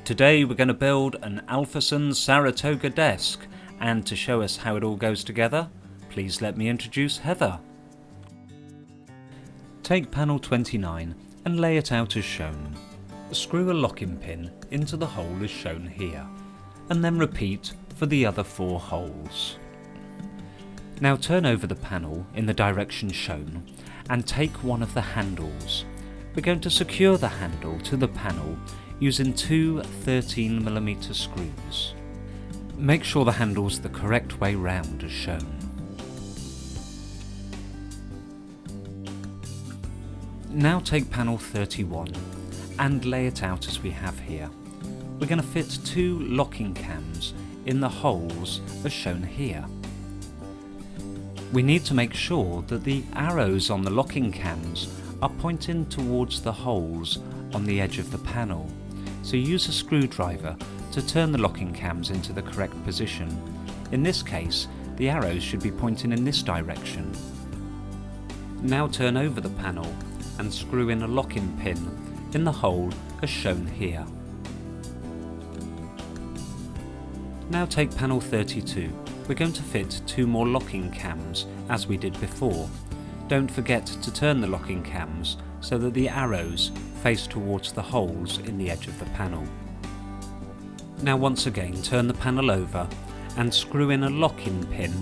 Today we're going to build an Alphason Saratoga desk, and to show us how it all goes together, please let me introduce Heather. Take panel 29 and lay it out as shown. Screw a locking pin into the hole as shown here, and then repeat for the other 4 holes. Now turn over the panel in the direction shown and take one of the handles. We're going to secure the handle to the panel using 2 13mm screws. Make sure the handle's the correct way round as shown. Now take panel 31 and lay it out as we have here. We're going to fit 2 locking cams in the holes as shown here. We need to make sure that the arrows on the locking cams are pointing towards the holes on the edge of the panel. So use a screwdriver to turn the locking cams into the correct position. In this case, the arrows should be pointing in this direction. Now turn over the panel and screw in a locking pin in the hole as shown here. Now take panel 32. We're going to fit 2 more locking cams as we did before. Don't forget to turn the locking cams so that the arrows face towards the holes in the edge of the panel. Now once again turn the panel over and screw in a locking pin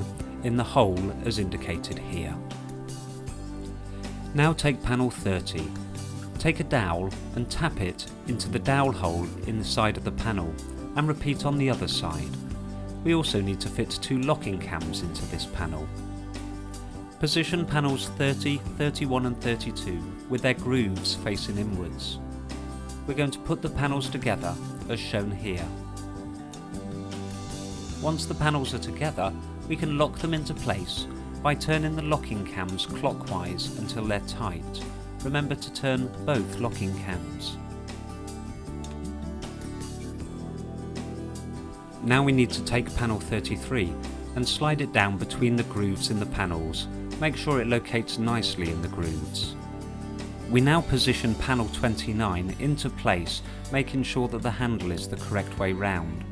in the hole as indicated here. Now take panel 30. Take a dowel and tap it into the dowel hole in the side of the panel and repeat on the other side. We also need to fit 2 locking cams into this panel. Position panels 30, 31 and 32 with their grooves facing inwards. We're going to put the panels together as shown here. Once the panels are together, we can lock them into place by turning the locking cams clockwise until they're tight. Remember to turn both locking cams. Now we need to take panel 33 and slide it down between the grooves in the panels. Make sure it locates nicely in the grooves. We now position panel 29 into place, making sure that the handle is the correct way round.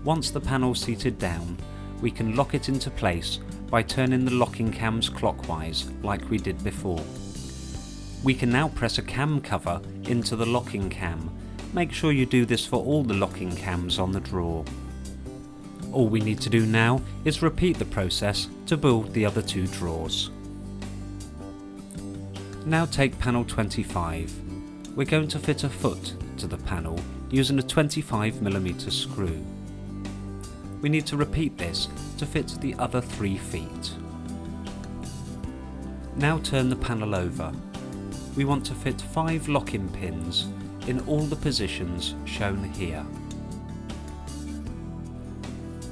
Once the panel's seated down, we can lock it into place by turning the locking cams clockwise like we did before. We can now press a cam cover into the locking cam. Make sure you do this for all the locking cams on the drawer. All we need to do now is repeat the process to build the other 2 drawers. Now take panel 25. We're going to fit a foot to the panel using a 25mm screw. We need to repeat this to fit the other 3 feet. Now turn the panel over. We want to fit 5 locking pins in all the positions shown here.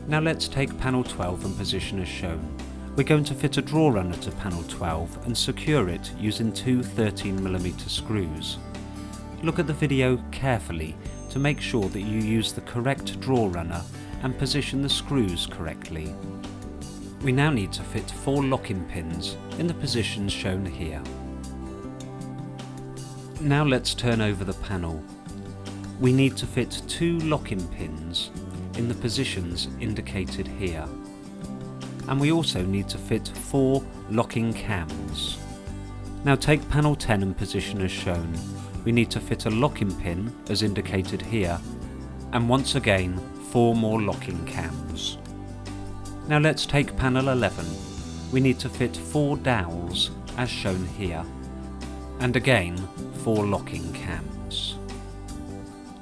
Now let's take panel 12 and position as shown. We're going to fit a drawer runner to panel 12 and secure it using 2 13mm screws. Look at the video carefully to make sure that you use the correct drawer runner and position the screws correctly. We now need to fit 4 locking pins in the positions shown here. Now let's turn over the panel. We need to fit 2 locking pins in the positions indicated here. And we also need to fit 4 locking cams. Now take panel 10 and position as shown. We need to fit a locking pin as indicated here, and once again 4 more locking cams. Now let's take panel 11. We need to fit 4 dowels as shown here, and again 4 locking cams.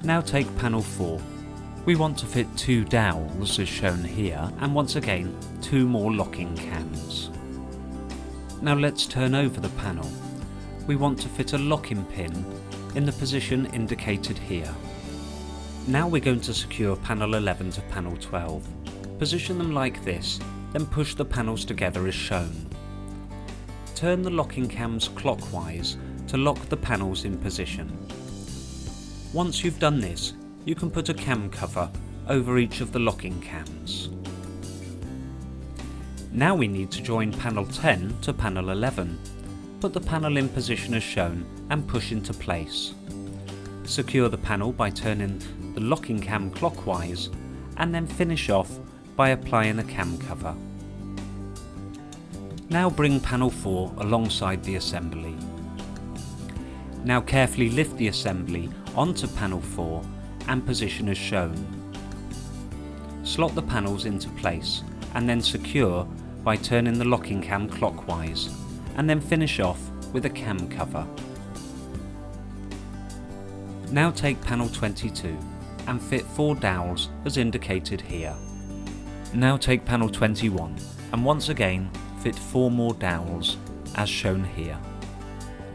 Now take panel 4. We want to fit 2 dowels as shown here, and once again 2 more locking cams. Now let's turn over the panel. We want to fit a locking pin in the position indicated here. Now we're going to secure panel 11 to panel 12. Position them like this, then push the panels together as shown. Turn the locking cams clockwise to lock the panels in position. Once you've done this, you can put a cam cover over each of the locking cams. Now we need to join panel 10 to panel 11. Put the panel in position as shown and push into place. Secure the panel by turning the locking cam clockwise and then finish off by applying a cam cover. Now bring panel 4 alongside the assembly. Now carefully lift the assembly onto panel 4 and position as shown. Slot the panels into place and then secure by turning the locking cam clockwise and then finish off with a cam cover. Now take panel 22 and fit 4 dowels as indicated here. Now take panel 21 and once again fit 4 more dowels as shown here.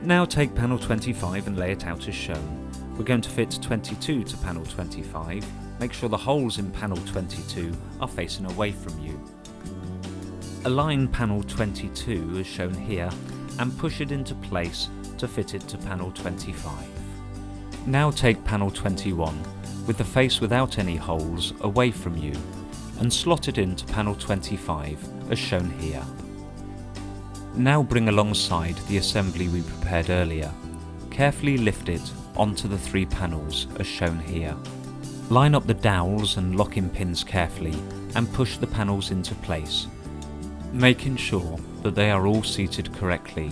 Now take panel 25 and lay it out as shown. We're going to fit 22 to panel 25. Make sure the holes in panel 22 are facing away from you. Align panel 22 as shown here and push it into place to fit it to panel 25. Now take panel 21 with the face without any holes away from you and slot it into panel 25 as shown here. Now bring alongside the assembly we prepared earlier. Carefully lift it onto the 3 panels as shown here. Line up the dowels and lock-in pins carefully and push the panels into place, making sure that they are all seated correctly.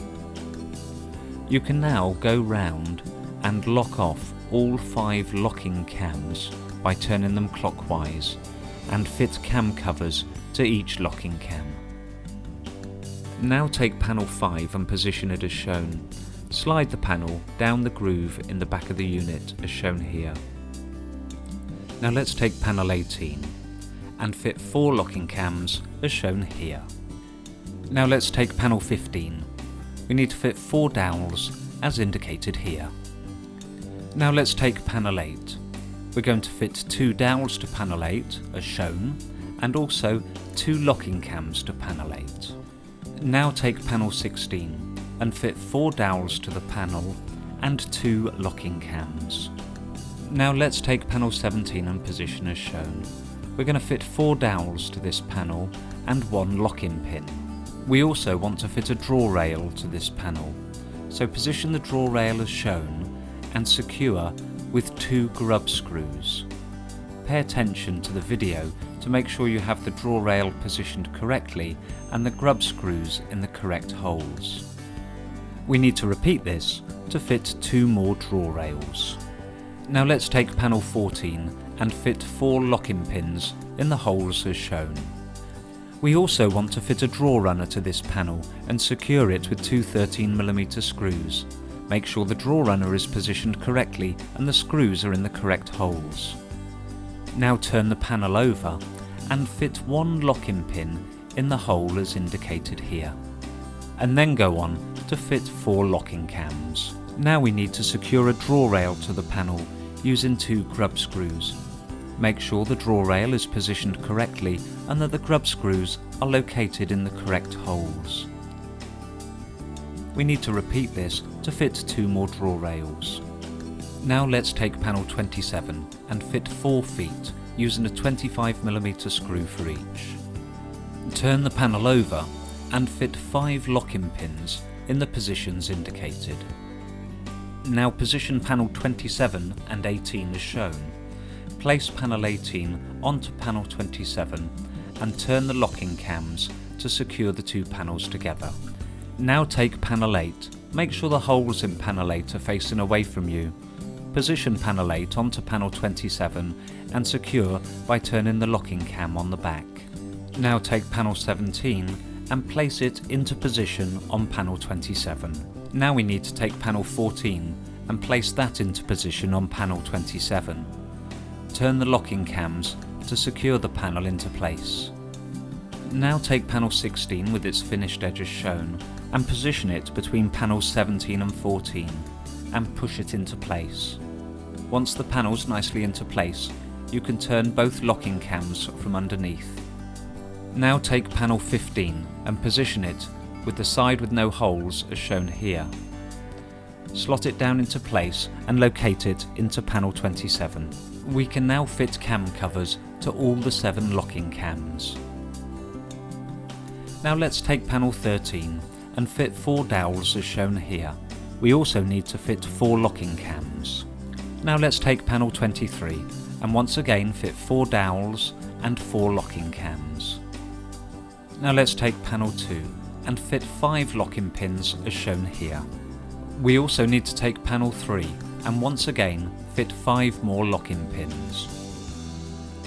You can now go round and lock off all 5 locking cams by turning them clockwise and fit cam covers to each locking cam. Now take panel 5 and position it as shown. Slide the panel down the groove in the back of the unit as shown here. Now let's take panel 18 and fit 4 locking cams as shown here. Now let's take panel 15. We need to fit 4 dowels as indicated here. Now let's take panel 8. We're going to fit 2 dowels to panel 8 as shown and also 2 locking cams to panel 8. Now take panel 16 and fit 4 dowels to the panel and 2 locking cams. Now let's take panel 17 and position as shown. We're going to fit 4 dowels to this panel and 1 lock-in pin. We also want to fit a draw rail to this panel, so position the draw rail as shown and secure with 2 grub screws. Pay attention to the video to make sure you have the draw rail positioned correctly and the grub screws in the correct holes. We need to repeat this to fit 2 more draw rails. Now let's take panel 14 and fit 4 lock-in pins in the holes as shown. We also want to fit a draw runner to this panel and secure it with 2 13mm screws. Make sure the draw runner is positioned correctly and the screws are in the correct holes. Now turn the panel over and fit 1 lock-in pin in the hole as indicated here. And then go on to fit 4 locking cams. Now we need to secure a draw rail to the panel using 2 grub screws. Make sure the draw rail is positioned correctly and that the grub screws are located in the correct holes. We need to repeat this to fit 2 more draw rails. Now let's take panel 27 and fit 4 feet using a 25mm screw for each. Turn the panel over and fit 5 lock-in pins in the positions indicated. Now position panel 27 and 18 as shown. Place panel 18 onto panel 27 and turn the locking cams to secure the 2 panels together. Now take panel 8. Make sure the holes in panel 8 are facing away from you. Position panel 8 onto panel 27 and secure by turning the locking cam on the back. Now take panel 17 and place it into position on panel 27. Now we need to take panel 14 and place that into position on panel 27. Turn the locking cams to secure the panel into place. Now take panel 16 with its finished edge as shown and position it between panels 17 and 14 and push it into place. Once the panel's nicely into place, you can turn both locking cams from underneath. Now take panel 15 and position it with the side with no holes as shown here. Slot it down into place and locate it into panel 27. We can now fit cam covers to all the 7 locking cams. Now let's take panel 13 and fit 4 dowels as shown here. We also need to fit 4 locking cams. Now let's take panel 23 and once again fit 4 dowels and 4 locking cams. Now let's take panel 2 and fit 5 locking pins as shown here. We also need to take panel 3 and once again fit 5 more locking pins.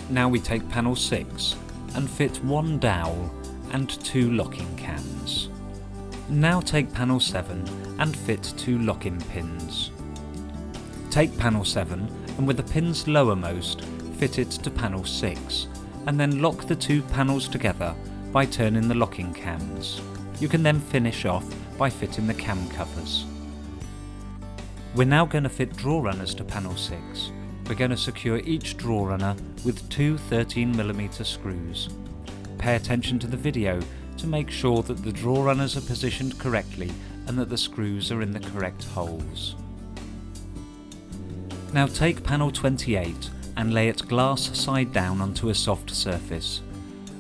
Now we take panel 6 and fit 1 dowel and 2 locking cams. Now take panel 7 and fit 2 locking pins. Take panel 7 and with the pins lowermost fit it to panel 6 and then lock the 2 panels together by turning the locking cams. You can then finish off by fitting the cam covers. We're now going to fit draw runners to panel 6. We're going to secure each draw runner with 2 13mm screws. Pay attention to the video to make sure that the draw runners are positioned correctly and that the screws are in the correct holes. Now take panel 28 and lay it glass side down onto a soft surface.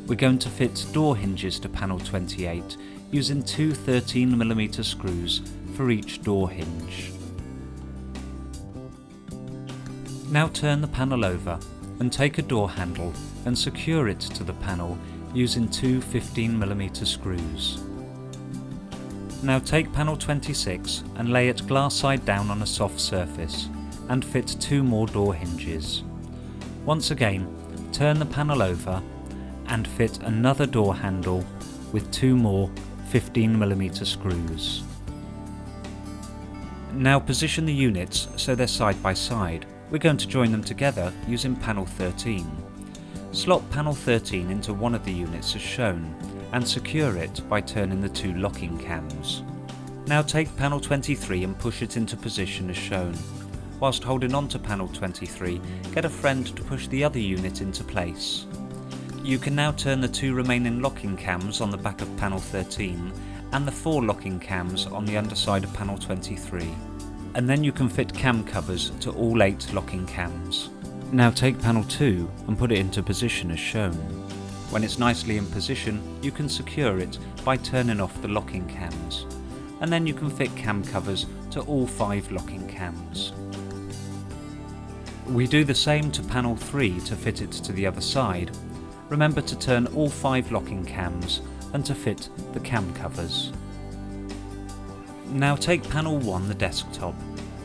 We're going to fit door hinges to panel 28 using 2 13mm screws for each door hinge. Now turn the panel over and take a door handle and secure it to the panel using 2 15mm screws. Now take panel 26 and lay it glass side down on a soft surface and fit 2 more door hinges. Once again, turn the panel over and fit another door handle with 2 more 15mm screws. Now position the units so they're side by side. We're going to join them together using panel 13. Slot panel 13 into one of the units as shown and secure it by turning the 2 locking cams. Now take panel 23 and push it into position as shown. Whilst holding on to panel 23, get a friend to push the other unit into place. You can now turn the 2 remaining locking cams on the back of panel 13 and the 4 locking cams on the underside of panel 23. And then you can fit cam covers to all 8 locking cams. Now take panel 2 and put it into position as shown. When it's nicely in position, you can secure it by turning off the locking cams. And then you can fit cam covers to all 5 locking cams. We do the same to panel 3 to fit it to the other side. Remember to turn all 5 locking cams and to fit the cam covers. Now take panel 1, the desktop.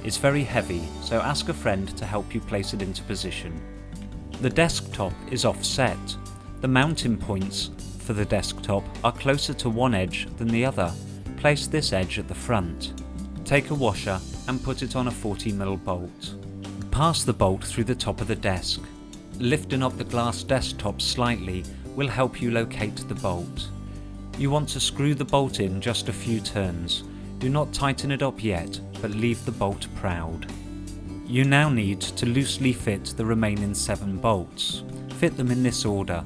It's very heavy, so ask a friend to help you place it into position. The desktop is offset. The mounting points for the desktop are closer to one edge than the other. Place this edge at the front. Take a washer and put it on a 40mm bolt. Pass the bolt through the top of the desk. Lifting up the glass desktop slightly will help you locate the bolt. You want to screw the bolt in just a few turns. Do not tighten it up yet, but leave the bolt proud. You now need to loosely fit the remaining 7 bolts. Fit them in this order.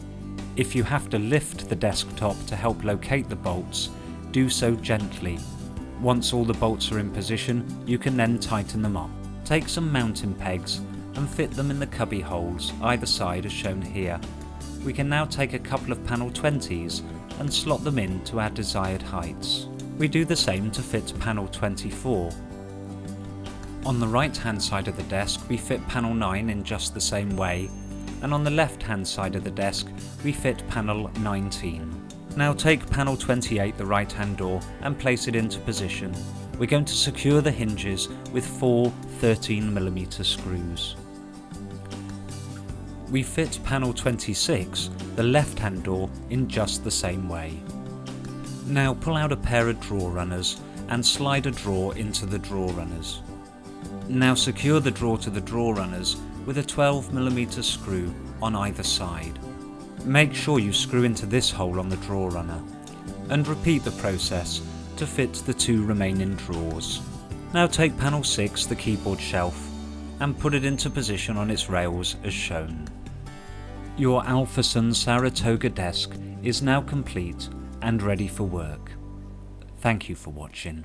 If you have to lift the desktop to help locate the bolts, do so gently. Once all the bolts are in position, you can then tighten them up. Take some mounting pegs and fit them in the cubby holes either side as shown here. We can now take a couple of panel 20s and slot them in to our desired heights. We do the same to fit panel 24. On the right hand side of the desk we fit panel 9 in just the same way, and on the left hand side of the desk we fit panel 19. Now take panel 28, the right hand door, and place it into position. We're going to secure the hinges with 4 13mm screws. We fit panel 26, the left hand door, in just the same way. Now pull out a pair of draw runners and slide a drawer into the draw runners. Now secure the drawer to the draw runners with a 12mm screw on either side. Make sure you screw into this hole on the draw runner, and repeat the process to fit the 2 remaining drawers. Now take panel 6, the keyboard shelf, and put it into position on its rails as shown. Your Alphason Saratoga desk is now complete and ready for work. Thank you for watching.